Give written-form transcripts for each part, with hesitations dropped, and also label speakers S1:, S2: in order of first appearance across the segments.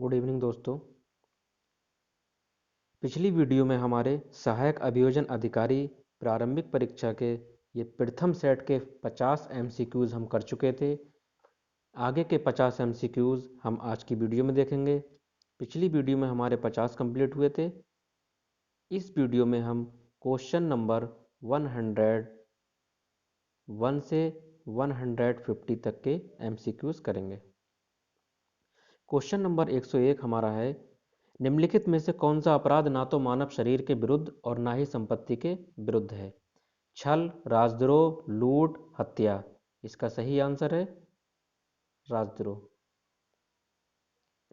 S1: Good evening दोस्तों। पिछली video में हमारे सहायक अभियोजन अधिकारी प्रारंभिक परीक्षा के ये प्रथम सेट के 50 एमसीक्यूज़ हम कर चुके थे। आगे के 50 एमसीक्यूज़ हम आज की वीडियो में देखेंगे। पिछली वीडियो में हमारे 50 कंप्लीट हुए थे। इस वीडियो में हम क्वेश्चन नंबर 101 से 150 तक के एमसीक्यूज़ करेंगे। क्वेश्चन नंबर 101 हमारा है, निम्नलिखित में से कौन सा अपराध ना तो मानव शरीर के विरुद्ध और ना ही संपत्ति के विरुद्ध है? छल, राजद्रोह, लूट, हत्या। इसका सही आंसर है राजद्रोह।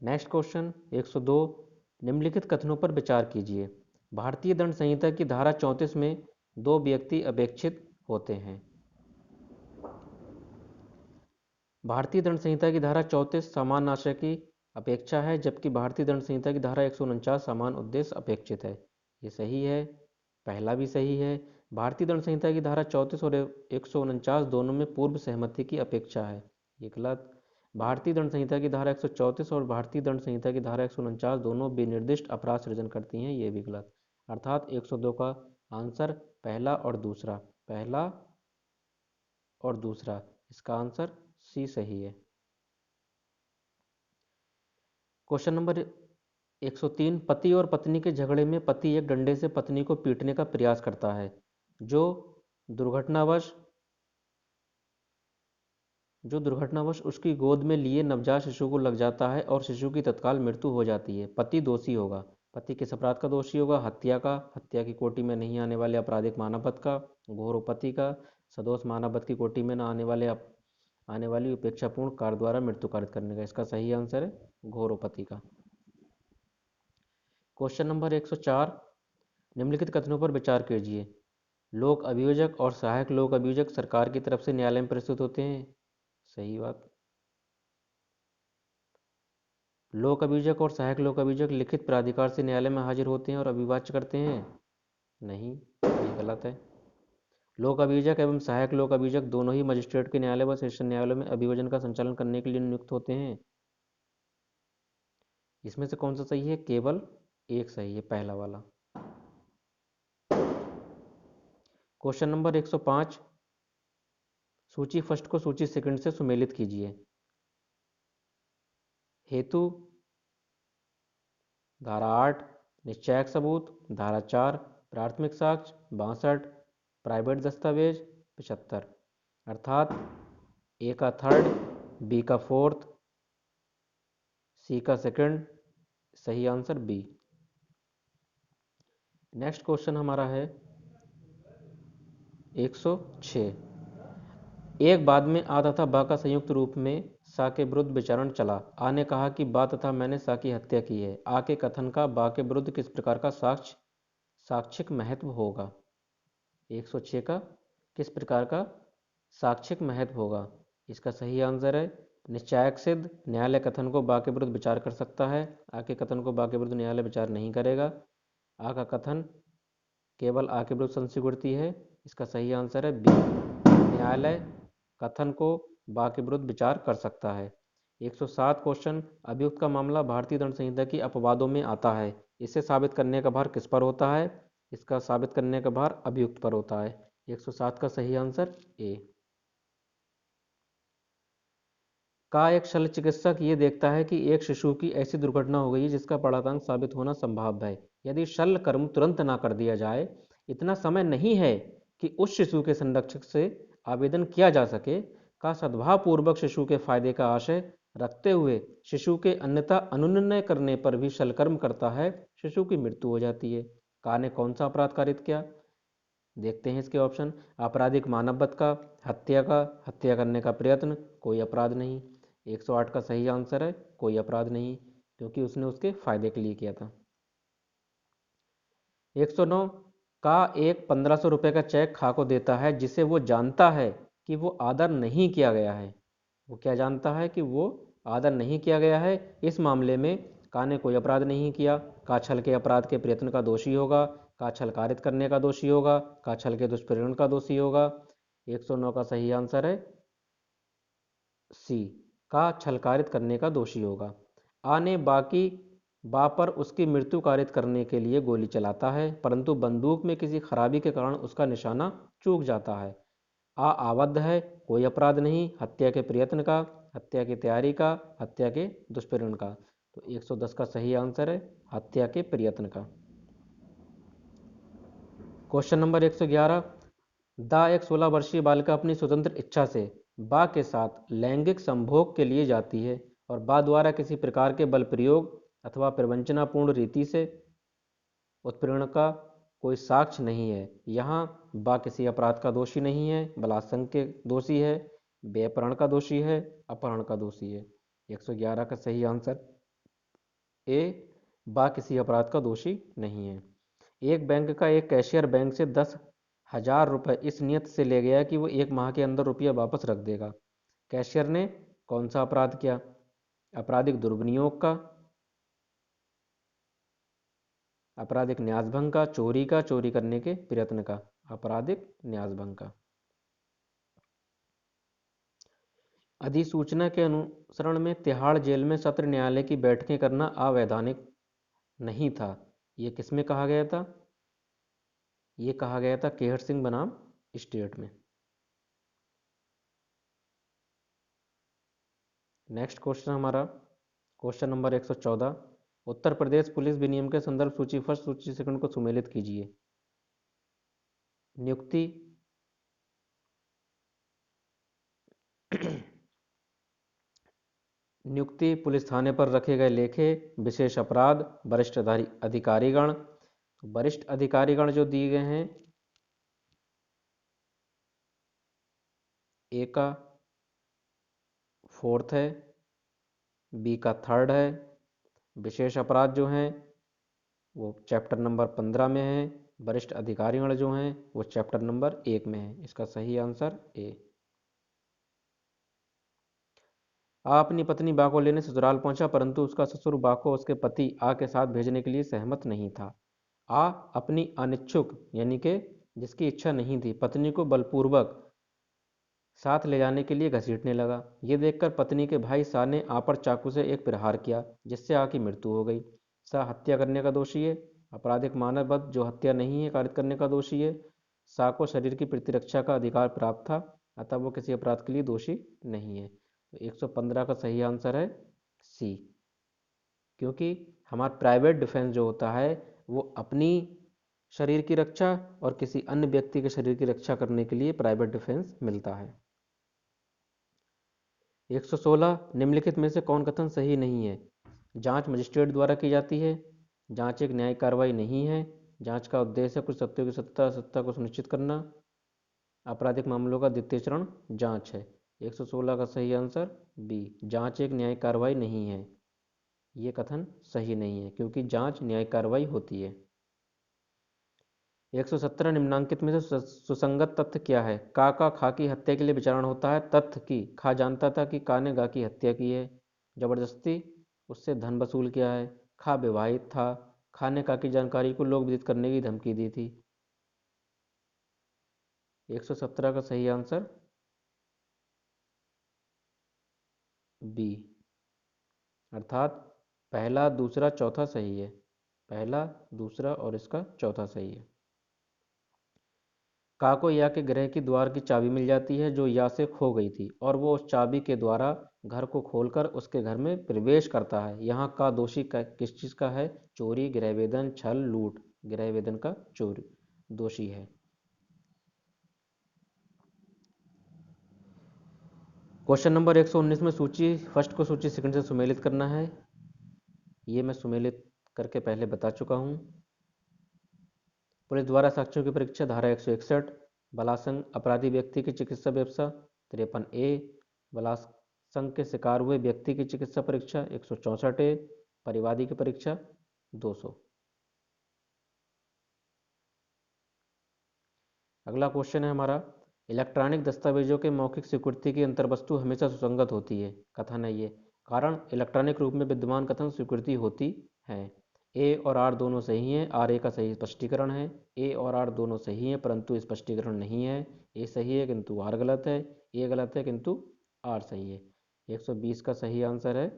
S1: नेक्स्ट क्वेश्चन 102, निम्नलिखित कथनों पर विचार कीजिए। भारतीय दंड संहिता की धारा 34 में दो व्यक्ति अपेक्षित होते हैं। भारतीय दंड संहिता की धारा 34 समान आशय की अपेक्षा है, जबकि भारतीय दंड संहिता की धारा 149 समान उद्देश्य अपेक्षित है। ये सही है, पहला भी सही है। भारतीय दंड संहिता की धारा 34 और 149 दोनों में पूर्व सहमति की अपेक्षा है। ये गलत। भारतीय दंड संहिता की धारा 134 और भारतीय दंड संहिता की धारा 149 दोनों विनिर्दिष्ट अपराध सृजन करती हैं। ये भी गलत। अर्थात 102 का आंसर पहला और दूसरा, पहला और दूसरा, इसका आंसर सी सही है। क्वेश्चन नंबर 103, पति और पत्नी के झगड़े में पति एक डंडे से पत्नी को पीटने का प्रयास करता है, जो दुर्घटनावश उसकी गोद में लिए नवजात शिशु को लग जाता है और शिशु की तत्काल मृत्यु हो जाती है। पति दोषी होगा। पति किस अपराध का दोषी होगा? हत्या का, हत्या की कोटि में नहीं आने वाले आपराधिक मानववध का, घोरोपति का, सदोष मानववध की कोटि में न आने वाली उपेक्षापूर्ण कार्य द्वारा मृत्यु कारित करने का। इसका सही आंसर है घोरोपति का। क्वेश्चन नंबर 104, निम्नलिखित कथनों पर विचार कीजिए। लोक अभियोजक और सहायक लोक अभियोजक सरकार की तरफ से न्यायालय में प्रस्तुत होते हैं। सही बात। लोक अभियोजक और सहायक लोक अभियोजक लिखित प्राधिकार से न्यायालय में हाजिर होते हैं और अभिवाच्य करते हैं। नहीं, ये गलत है। लोक अभियोजक एवं सहायक लोक अभियोजक दोनों ही मजिस्ट्रेट के न्यायालय व सेशन न्यायालय में अभियोजन का संचालन करने के लिए नियुक्त होते हैं। इसमें से कौन सा सही है? केवल एक सही है, पहला वाला। क्वेश्चन नंबर 105, सूची फर्स्ट को सूची सेकंड से सुमेलित कीजिए। हेतु धारा 8, निश्चायक सबूत धारा 4, प्राथमिक साक्ष्य 62, प्राइवेट दस्तावेज 75। अर्थात ए का थर्ड, बी का फोर्थ, सी का सेकंड, सही आंसर बी। नेक्स्ट क्वेश्चन हमारा है 106, एक बाद में आ तथा बा का संयुक्त रूप में सा के विरुद्ध विचारण चला। आ ने कहा कि बा तथा मैंने सा की हत्या की है। आ के कथन का बा के विरुद्ध किस प्रकार का साक्षिक महत्व होगा? 106 का किस प्रकार का साक्षिक महत्व होगा? इसका सही आंसर है निश्चायक सिद्ध। न्यायालय कथन को बा के विरुद्ध विचार कर सकता है। आ के कथन को बा के विरुद्ध न्यायालय विचार नहीं करेगा। आ का कथन केवल आ के विरुद्ध संस्वीकृति है। इसका सही आंसर है बी। न्यायालय कथन को बा के विरुद्ध विचार कर सकता है। 107 क्वेश्चन, अभियुक्त का मामला भारतीय दंड संहिता की अपवादों में आता है। इसे साबित करने का भार किस पर होता है? इसका साबित करने का भार अभियुक्त पर होता है। 107 का सही आंसर ए। का एक शल्य चिकित्सक ये देखता है कि एक शिशु की ऐसी दुर्घटना हो गई है जिसका पड़ातांक साबित होना संभव है। यदि शल्य कर्म तुरंत ना कर दिया जाए, इतना समय नहीं है कि उस शिशु के संरक्षक से आवेदन किया जा सके, का सद्भाव पूर्वक शिशु के फायदे का आशय रखते हुए शिशु के अन्यथा अनुन्नय करने पर भी शल्यकर्म करता है, शिशु की मृत्यु हो जाती है। का ने कौन सा अपराध कारित किया? देखते हैं इसके ऑप्शन। आपराधिक मानववध का, हत्या का, हत्या करने का प्रयत्न, कोई अपराध नहीं। 108 का सही आंसर है कोई अपराध नहीं, क्योंकि उसने उसके फायदे के लिए किया था। 109, का एक 1500 रुपये का चेक खा को देता है जिसे वो जानता है कि वो आदर नहीं किया गया है। वो क्या जानता है? कि वो आदर नहीं किया गया है। इस मामले में का ने कोई अपराध नहीं किया। का छल के अपराध के प्रयत्न का दोषी होगा। का छल कारित करने का दोषी होगा। का छल के दुष्प्रेरण का दोषी होगा। 109 का सही आंसर है सी, का छल कारित करने का दोषी होगा। आ ने बा पर उसकी मृत्यु कारित करने के लिए गोली चलाता है, परंतु बंदूक में किसी खराबी के कारण उसका निशाना चूक जाता है। आ आबद्ध है, कोई अपराध नहीं, हत्या के प्रयत्न का, हत्या की तैयारी का, हत्या के दुष्प्रेरण का। तो 110 का सही आंसर है हत्या के प्रयत्न का। क्वेश्चन नंबर 111, दा एक 16 वर्षीय बालिका अपनी स्वतंत्र इच्छा से बा के साथ लैंगिक संभोग के लिए जाती है और बा द्वारा किसी प्रकार के बल प्रयोग अथवा प्रवंचनापूर्ण रीति से उत्पीड़न का कोई साक्ष्य नहीं है। यहाँ बा किसी अपराध का दोषी नहीं है, बलात्संग के दोषी है, बेपहरण का दोषी है, अपहरण का दोषी है। 111 का सही आंसर ए, बा किसी अपराध का दोषी नहीं है। एक बैंक का एक कैशियर बैंक से 10,000 रुपये इस नियत से ले गया कि वो 1 माह के अंदर रुपया वापस रख देगा। कैशियर ने कौन सा अपराध किया? आपराधिक दुर्विनियोग का, आपराधिक न्यासभंग का, चोरी का, चोरी करने के प्रयत्न का। आपराधिक न्यासभंग का। अधिसूचना के अनुसरण में तिहाड़ जेल में सत्र न्यायालय की बैठकें करना अवैधानिक नहीं था। ये किसमें कहा गया था? ये कहा गया था केहर सिंह बनाम स्टेट में। नेक्स्ट क्वेश्चन हमारा question number 114, Uttar Pradesh police विनियम के संदर्भ सूची फर्स्ट सूची सेकंड को सुमेलित कीजिए। नियुक्ति नियुक्ति, पुलिस थाने पर रखे गए लेखे, विशेष अपराध, वरिष्ठ अधिकारीगण। वरिष्ठ अधिकारीगण जो दिए गए हैं, ए का 4th है, बी का 3rd है। विशेष अपराध जो हैं वो चैप्टर नंबर 15 में है। वरिष्ठ अधिकारीगण जो हैं वो चैप्टर नंबर 1 में है। इसका सही आंसर ए। आ अपनी पत्नी बा को लेने ससुराल पहुंचा, परंतु उसका ससुर बा को उसके पति आ के साथ भेजने के लिए सहमत नहीं था। आ अपनी अनिच्छुक यानी कि जिसकी इच्छा नहीं थी पत्नी को बलपूर्वक साथ ले जाने के लिए घसीटने लगा। ये देखकर पत्नी के भाई सा ने आ पर चाकू से एक प्रहार किया, जिससे आ की मृत्यु हो गई। सा हत्या करने का दोषी है। आपराधिक मानव वध जो हत्या नहीं है कारित करने का दोषी है। सा को शरीर की प्रतिरक्षा का अधिकार प्राप्त था, अतः वो किसी अपराध के लिए दोषी नहीं है। तो 115 का सही आंसर है सी, क्योंकि हमारा प्राइवेट डिफेंस जो होता है वो अपनी शरीर की रक्षा और किसी अन्य व्यक्ति के शरीर की रक्षा करने के लिए प्राइवेट डिफेंस मिलता है। 116, निम्नलिखित में से कौन कथन सही नहीं है? जांच मजिस्ट्रेट द्वारा की जाती है, जांच एक न्यायिक कार्रवाई नहीं है, जांच का उद्देश्य कुछ तथ्यों की सत्ता को सुनिश्चित करना, आपराधिक मामलों का द्वितीय चरण जांच है। 116 का सही आंसर बी, जांच एक न्यायिक कार्रवाई नहीं है। ये कथन सही नहीं है क्योंकि जांच न्यायिक कार्रवाई होती है। 117, निम्नांकित में से सुसंगत तथ्य क्या है? का खा की हत्या के लिए विचारण होता है। तथ्य कि खा जानता था कि का ने गा की हत्या की है। जबरदस्ती उससे धन वसूल किया है। खा विवाहित था। खा ने का की जानकारी को लोक विदित करने की धमकी दी थी। 117 का सही आंसर बी, अर्थात पहला, दूसरा, चौथा सही है। पहला, दूसरा और इसका चौथा सही है। का को या के ग्रह की द्वार की चाबी मिल जाती है जो या से खो गई थी, और वो उस चाबी के द्वारा घर को खोलकर उसके घर में प्रवेश करता है। यहाँ का दोषी किस चीज़ का है? चोरी, गृहवेदन, छल, लूट। गृहवेदन का चोरी दोषी है। क्वेश्चन नंबर 119 में सूची फर्स्ट को सूची सेकंड से सुमेलित करना है। ये मैं सुमेलित करके पहले बता चुका हूँ। पुलिस द्वारा साक्ष्यों की परीक्षा, धारा 161। बलात्संग अपराधी व्यक्ति की चिकित्सा व्यवस्था, 53A। बलात्संग के शिकार हुए व्यक्ति की चिकित्सा परीक्षा, 164A। परिवादी की परीक्षा, 200। अगला क्वेश्चन है हमारा, इलेक्ट्रॉनिक दस्तावेजों के मौखिक स्वीकृति की अंतर्वस्तु हमेशा सुसंगत होती है। कथन है ये, कारण इलेक्ट्रॉनिक रूप में विद्यमान कथन स्वीकृति होती है। ए और आर दोनों सही हैं। आर ए का सही स्पष्टीकरण है। ए और आर दोनों सही हैं परंतु स्पष्टीकरण नहीं है। ए सही है किंतु आर गलत है। ए गलत है किंतु आर सही है। 120 का सही आंसर है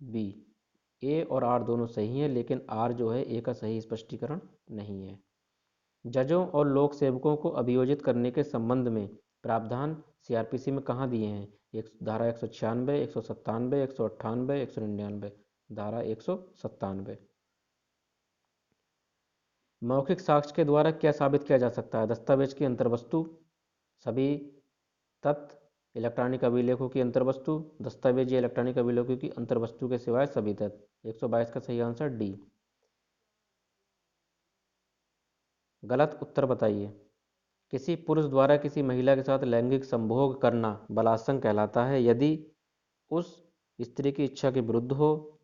S1: बी, ए और आर दोनों सही हैं, लेकिन आर जो है ए का सही स्पष्टीकरण नहीं है। जजों और लोक सेवकों को अभियोजित करने के संबंध में प्रावधान सीआरपीसी में कहाँ दिए हैं? एक धारा 196, 197, 198, 199। धारा 197। मौखिक साक्ष्य के द्वारा क्या साबित किया जा सकता है? दस्तावेज की अंतर्वस्तु, सभी तथ्य, इलेक्ट्रॉनिक अभिलेखों की अंतर्वस्तु, दस्तावेज या इलेक्ट्रॉनिक अभिलेखों की अंतर्वस्तु के सिवाय सभी तथ्य। 122 का सही आंसर डी। गलत उत्तर बताइए। किसी पुरुष द्वारा किसी महिला के साथ लैंगिक संभोग करना बलात्संग कहलाता है यदि उस स्त्री की इच्छा के विरुद्ध हो,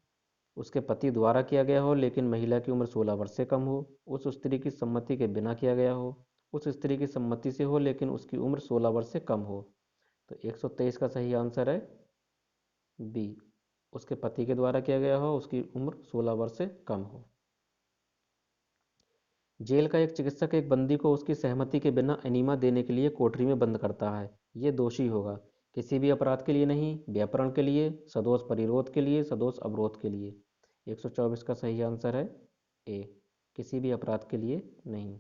S1: उसके पति द्वारा किया गया हो लेकिन महिला की उम्र 16 वर्ष से कम हो, उस स्त्री की सम्मति के बिना किया गया हो, उस स्त्री की सम्मति से हो लेकिन उसकी उम्र 16 वर्ष से कम हो। तो 123 का सही आंसर है बी। उसके पति के द्वारा किया गया हो, उसकी उम्र 16 वर्ष से कम हो। जेल का एक चिकित्सक एक बंदी को उसकी सहमति के बिना एनीमा देने के लिए कोठरी में बंद करता है। ये दोषी होगा किसी भी अपराध के लिए नहीं, व्यापरण के लिए, सदोष परिरोध के लिए, सदोष अवरोध के लिए। 124 का सही आंसर है ए, किसी भी अपराध के लिए नहीं।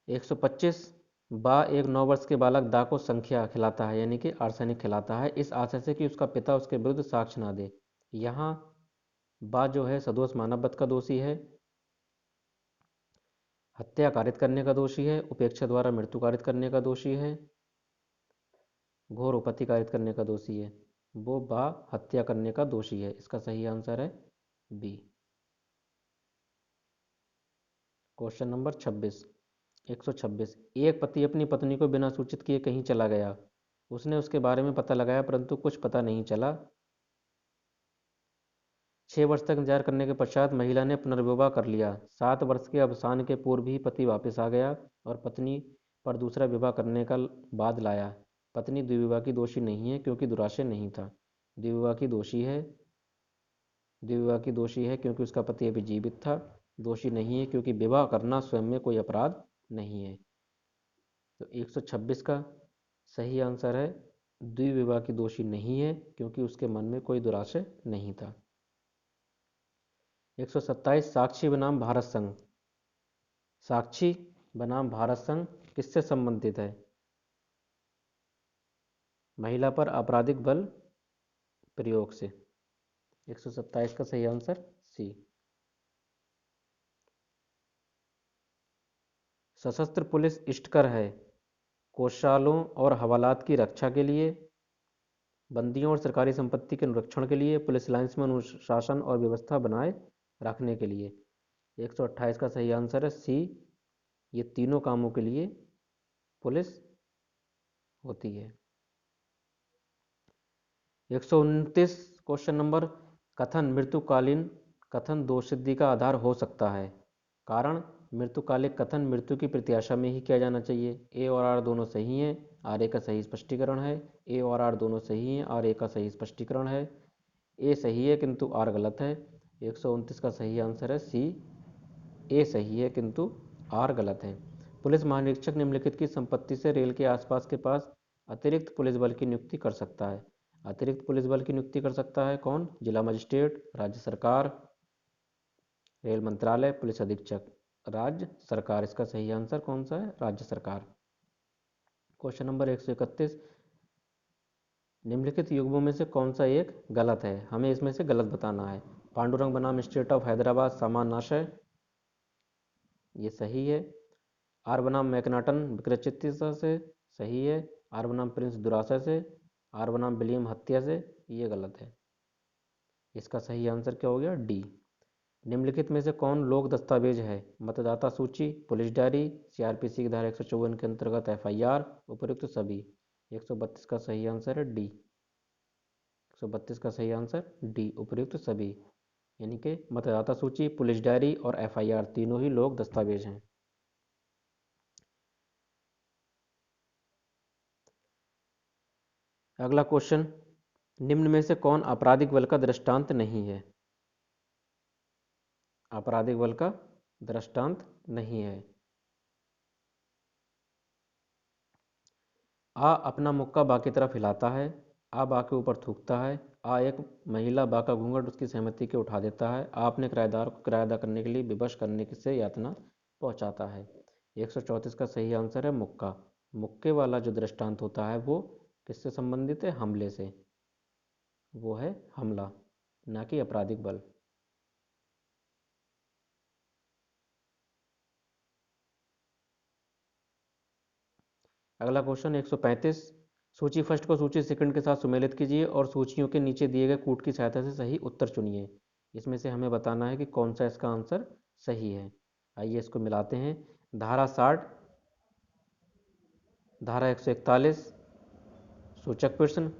S1: एक 125 बा एक 9 वर्ष के बालक दा को संख्या खिलाता है यानी कि आर्सेनिक खिलाता है इस आशय से कि उसका पिता उसके विरुद्ध साक्ष्य ना दे। यहाँ बा जो है सदोष मानव वध का दोषी है, हत्या कारित करने का दोषी है, उपेक्षा द्वारा मृत्यु कारित करने का दोषी है, घोर उपपत्ति कारित करने का दोषी है। वो बा हत्या करने का दोषी है। इसका सही आंसर है बी। Question number 26। 126। एक पति अपनी पत्नी को बिना सूचित किए कहीं चला गया, उसने उसके बारे में पता लगाया परंतु कुछ पता नहीं चला। 6 वर्ष तक इंतजार करने के पश्चात महिला ने पुनर्विवाह कर लिया। 7 वर्ष के अवसान के पूर्व ही पति वापस आ गया और पत्नी पर दूसरा विवाह करने का बाद लाया। पत्नी द्विविवाह की दोषी नहीं है क्योंकि दुराशय नहीं था। द्विविवाह की दोषी है। द्विविवाह की दोषी है क्योंकि उसका पति अभी जीवित था। दोषी नहीं है क्योंकि विवाह करना स्वयं में कोई अपराध नहीं है। तो 126 का सही आंसर है द्विविवाह की दोषी नहीं है क्योंकि उसके मन में कोई दुराशय नहीं था। 127। साक्षी बनाम भारत संघ। साक्षी बनाम भारत संघ किससे संबंधित है? महिला पर आपराधिक बल प्रयोग से। 127 का सही आंसर सी। सशस्त्र पुलिस इष्टकर है कोषालों और हवालात की रक्षा के लिए, बंदियों और सरकारी संपत्ति के अनुरक्षण के लिए, पुलिस लाइन्स में अनुशासन और व्यवस्था बनाए रखने के लिए। 128 का सही आंसर है सी। ये तीनों कामों के लिए पुलिस होती है। 129। Question number. कथन मृत्युकालीन कथन दोषसिद्धि का आधार हो सकता है। कारण मृत्युकालिक कथन मृत्यु की प्रत्याशा में ही किया जाना चाहिए। ए और आर दोनों सही हैं, आर ए का सही स्पष्टीकरण है। ए और आर दोनों सही हैं, आर ए का सही स्पष्टीकरण है। ए सही है किंतु आर गलत है। 129 का सही आंसर है सी। ए सही है किंतु आर गलत है। पुलिस महानिरीक्षक निम्नलिखित की संपत्ति से रेल के आसपास के पास अतिरिक्त पुलिस बल की नियुक्ति कर सकता है। अतिरिक्त पुलिस बल की नियुक्ति कर सकता है कौन? जिला मजिस्ट्रेट, राज्य सरकार, रेल मंत्रालय, पुलिस अधीक्षक। राज्य सरकार। इसका सही आंसर कौन सा है? राज्य सरकार। Question number 131। निम्नलिखित युग्मों में से कौन सा एक गलत है? हमें इसमें से गलत बताना है। पांडुरंग बनाम स्टेट ऑफ हैदराबाद समानाशय, ये सही है। आर बनाम मैकनाटन विक्रचित्त से, सही है। आर बनाम प्रिंस दुराशय से, आर बनाम विलियम हत्या से, ये गलत है। इसका सही आंसर क्या हो गया? डी। निम्नलिखित में से कौन लोक दस्तावेज है? मतदाता सूची, पुलिस डायरी, सीआरपीसी की धारा 154 के अंतर्गत एफआईआर, उपयुक्त सभी। 132 का सही आंसर है डी। 132 का सही आंसर डी, उपयुक्त सभी। यानी कि मतदाता सूची, पुलिस डायरी और एफआईआर तीनों ही लोक दस्तावेज हैं। अगला क्वेश्चन। निम्न में से कौन आपराधिक बल का दृष्टांत नहीं है? आपराधिक बल का दृष्टांत नहीं है। आ अपना मुक्का बा की तरफ हिलाता है, आ बा के ऊपर थूकता है, आ एक महिला बा का घूंघट उसकी सहमति के उठा देता है, आ अपने किराएदार को किराया अदा करने के लिए विवश करने से यातना पहुंचाता है। 134 का सही आंसर है मुक्का। मुक्के वाला जो दृष्टांत होता है वो किससे संबंधित है? हमले से। वो है हमला, ना कि आपराधिक बल। अगला क्वेश्चन 135। सूची फर्स्ट को सूची सेकंड के साथ सुमेलित कीजिए और सूचियों के नीचे दिए गए कूट की सहायता से सही उत्तर चुनिए। इसमें से हमें बताना है कि कौन सा इसका आंसर सही है। आइए इसको मिलाते हैं। धारा 60, धारा 141 सूचक प्रश्न,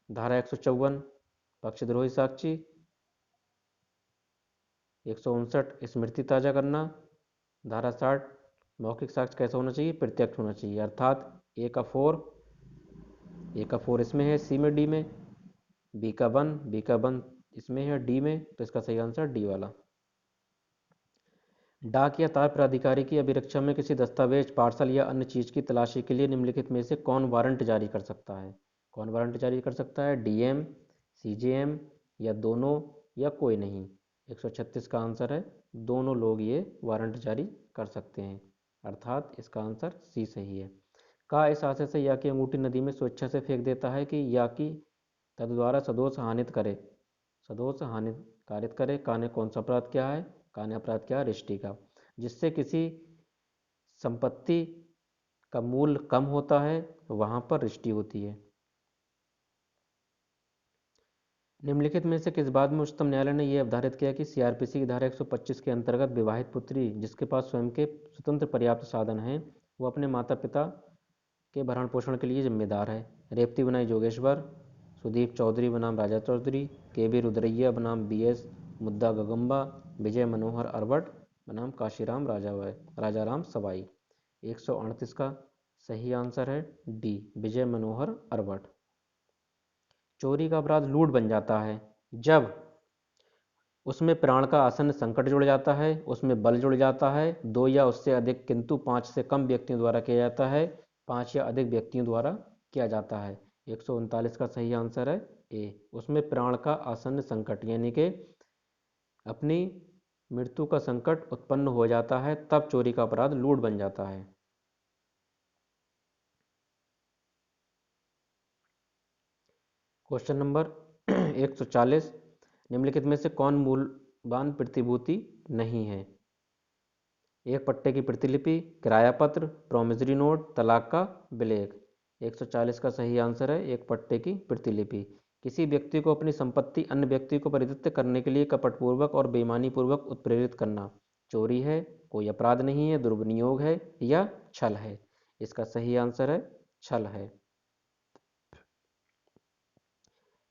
S1: धारा 154 पक्षद्रोही साक्षी, 159 स्मृति ताजा करना, धारा 60 मौखिक साक्ष्य कैसा होना चाहिए? प्रत्यक्ष होना चाहिए। अर्थात ए का 4 इसमें है, सी में, डी में, बी का 1 इसमें है, डी में, तो इसका सही आंसर डी वाला। डाक या तार प्राधिकारी की अभिरक्षा में किसी दस्तावेज, पार्सल या अन्य चीज की तलाशी के लिए निम्नलिखित में से कौन वारंट जारी कर सकता है? कौन वारंट जारी कर सकता है? डीएम, सीजेएम या दोनों या कोई नहीं? 136 का आंसर है दोनों लोग ये वारंट जारी कर सकते हैं, अर्थात इसका आंसर सी सही है। का इस आशय से या की अंगूठी नदी में स्वेच्छा से फेंक देता है कि या की तद्वारा सदोष हानित करे, सदोष हानि कारित करे। का ने कौन सा अपराध किया है? का ने अपराध किया रिष्टि का। जिससे किसी संपत्ति का मूल्य कम होता है वहां पर रिष्टि होती है। निम्नलिखित में से किस बात में उच्चतम न्यायालय ने यह अवधारित किया कि सीआरपीसी की धारा 125 के अंतर्गत विवाहित पुत्री जिसके पास स्वयं के स्वतंत्र पर्याप्त साधन हैं वो अपने माता पिता के भरण पोषण के लिए जिम्मेदार है? रेवती बनाई जोगेश्वर, सुदीप चौधरी बनाम राजा चौधरी, के बी रुद्रैया बनाम बी एस मुद्दा गगम्बा, विजय मनोहर अरवट बनाम काशीराम राजाराम सवाई। 138 का सही आंसर है डी, विजय मनोहर अरवट। चोरी का अपराध लूट बन जाता है जब उसमें प्राण का आसन्न संकट जुड़ जाता है, उसमें बल जुड़ जाता है, दो या उससे अधिक किंतु 5 से कम व्यक्तियों द्वारा किया जाता है, 5 या अधिक व्यक्तियों द्वारा किया जाता है। 139 का सही आंसर है ए, उसमें प्राण का आसन्न संकट यानी कि अपनी मृत्यु का संकट उत्पन्न हो जाता है, तब चोरी का अपराध लूट बन जाता है। Question number 140। निम्नलिखित में से कौन मूल्यवान प्रतिभूति नहीं है? एक पट्टे की प्रतिलिपि, किराया पत्र, प्रॉमिसरी नोट, तलाक का ब्लेक। 140 का सही आंसर है एक पट्टे की प्रतिलिपि। किसी व्यक्ति को अपनी संपत्ति अन्य व्यक्ति को परित्यक्त करने के लिए कपटपूर्वक और बेईमानी पूर्वक उत्प्रेरित करना चोरी है, कोई अपराध नहीं है, दुर्विनियोग है या छल है? इसका सही आंसर है छल है।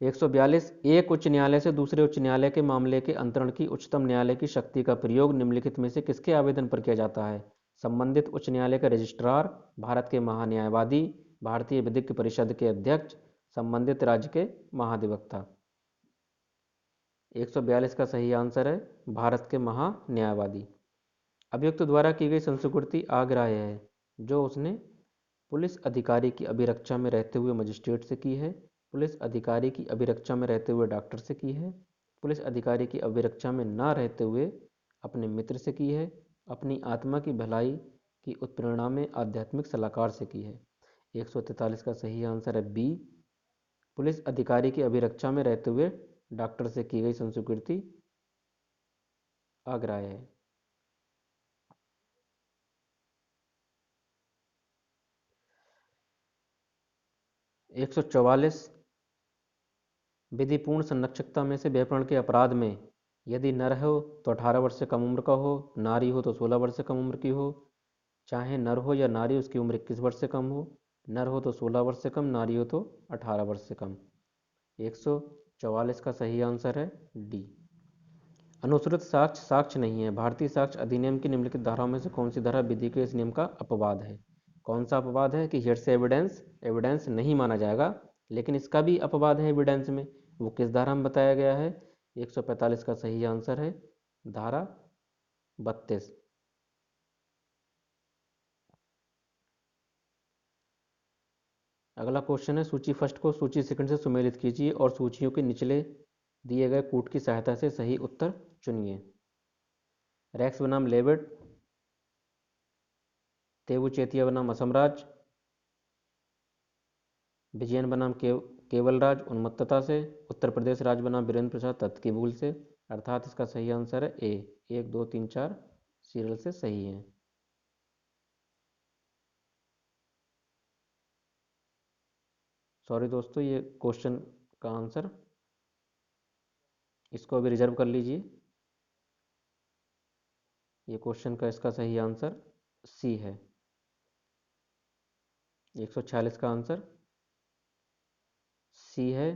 S1: 142। एक उच्च न्यायालय से दूसरे उच्च न्यायालय के मामले के अंतरण की उच्चतम न्यायालय की शक्ति का प्रयोग निम्नलिखित में से किसके आवेदन पर किया जाता है? संबंधित उच्च न्यायालय का रजिस्ट्रार, भारत के महान्यायवादी, भारतीय विधिक परिषद के अध्यक्ष, संबंधित राज्य के महाधिवक्ता। 142 का सही आंसर है भारत के महान्यायवादी। अभियुक्त द्वारा की गई संस्कृति आग्राह्य है जो उसने पुलिस अधिकारी की अभिरक्षा में रहते हुए मजिस्ट्रेट से की है, पुलिस अधिकारी की अभिरक्षा में रहते हुए डॉक्टर से की है, पुलिस अधिकारी की अभिरक्षा में न रहते हुए अपने मित्र से की है, अपनी आत्मा की भलाई की उत्प्रेरणा में आध्यात्मिक सलाहकार से की है। 143 का सही आंसर है बी, पुलिस अधिकारी की अभिरक्षा में रहते हुए डॉक्टर से की गई संस्कृति आग्राह्य है। 144। विधिपूर्ण संरक्षकता में से व्यापरण के अपराध में यदि नर हो तो 18 वर्ष से कम उम्र का हो, नारी हो तो 16 वर्ष से कम उम्र की हो, चाहे नर हो या नारी उसकी उम्र 21 वर्ष से कम हो, नर हो तो 16 वर्ष से कम, नारी हो तो 18 वर्ष से कम। 144 का सही आंसर है डी। अनुसृत साक्ष्य साक्ष्य नहीं है। भारतीय साक्ष्य अधिनियम की निम्नलिखित धाराओं में से कौन सी धारा विधि के इस नियम का अपवाद है? कौन सा अपवाद है कि हेयरसे एविडेंस एविडेंस नहीं माना जाएगा, लेकिन इसका भी अपवाद है एविडेंस में, वो किस धारा में बताया गया है? 145 का सही आंसर है धारा 32। अगला क्वेश्चन है, सूची फर्स्ट को सूची सेकंड से सुमेलित कीजिए और सूचियों के निचले दिए गए कूट की सहायता से सही उत्तर चुनिए। रेक्स बनाम लेविड, तेवु चेतिया बनाम असमराज, विजयन बनाम केवलराज उन्मत्तता से, उत्तर प्रदेश राज्य बनाम वीरेंद्र प्रसाद तथ्य की भूल से। अर्थात इसका सही आंसर है ए, 1 2 3 4 सीरियल से सही है। सॉरी दोस्तों, ये क्वेश्चन का आंसर, इसको अभी रिजर्व कर लीजिए। ये क्वेश्चन का इसका सही आंसर सी है। 146 का आंसर सी है।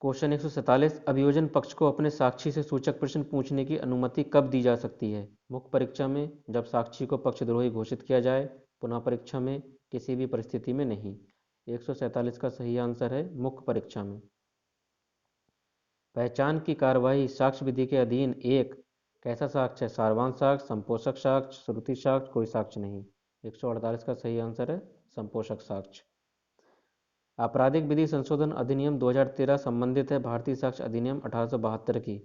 S1: क्वेश्चन 147, अभियोजन पक्ष को अपने साक्षी से सूचक प्रश्न पूछने की अनुमति कब दी जा सकती है? मुख्य परीक्षा में, जब साक्षी को पक्षद्रोही घोषित किया जाए, पुनः परीक्षा में, किसी भी परिस्थिति में नहीं। 147 का सही आंसर है मुख्य परीक्षा में। पहचान की कार्यवाही साक्ष्य विधि के अधीन एक कैसा साक्ष्य है? सारवान साक्ष्य, संपोषक साक्ष्य, श्रुति साक्ष्य, कोई साक्ष्य नहीं। 148 का सही आंसर है संपोषक साक्ष्य। आपराधिक विधि संशोधन अधिनियम 2013 संबंधित है भारतीय साक्ष्य अधिनियम 1872 की।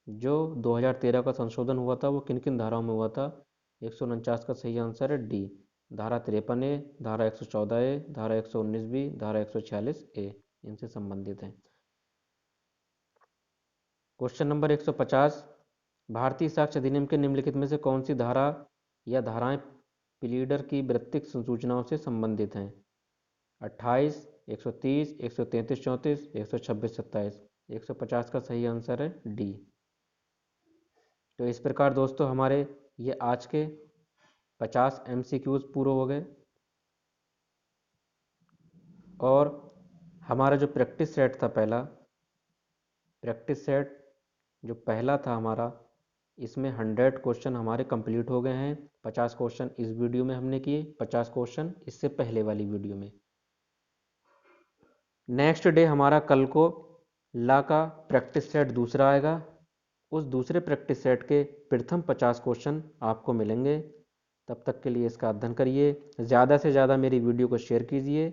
S1: जो 2013 का संशोधन हुआ था वो किन किन धाराओं में हुआ था? 149 का सही आंसर है डी, धारा 53A, धारा 114A, धारा 119B, धारा 146A, इनसे संबंधित है। क्वेश्चन नंबर 150, भारतीय साक्ष्य अधिनियम के निम्नलिखित में से कौन सी धारा या धाराएं प्लीडर की वृत्तिक सूचनाओं से संबंधित हैं? 28, 130, 133 34, 126 27। 150 का सही आंसर है डी। तो इस प्रकार दोस्तों हमारे ये आज के 50 MCQs पूरे हो गए और हमारा जो प्रैक्टिस सेट था, प्रैक्टिस सेट जो पहला था हमारा, इसमें 100 क्वेश्चन हमारे कंप्लीट हो गए हैं। 50 क्वेश्चन इस वीडियो में हमने किए, 50 क्वेश्चन इससे पहले वाली वीडियो में। नेक्स्ट डे हमारा कल को ला का प्रैक्टिस सेट दूसरा आएगा। उस दूसरे प्रैक्टिस सेट के प्रथम 50 क्वेश्चन आपको मिलेंगे। तब तक के लिए इसका अध्ययन करिए, ज़्यादा से ज़्यादा मेरी वीडियो को शेयर कीजिए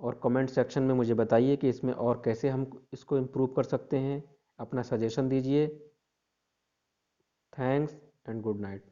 S1: और कमेंट सेक्शन में मुझे बताइए कि इसमें और कैसे हम इसको इम्प्रूव कर सकते हैं। अपना सजेशन दीजिए। Thanks and good night.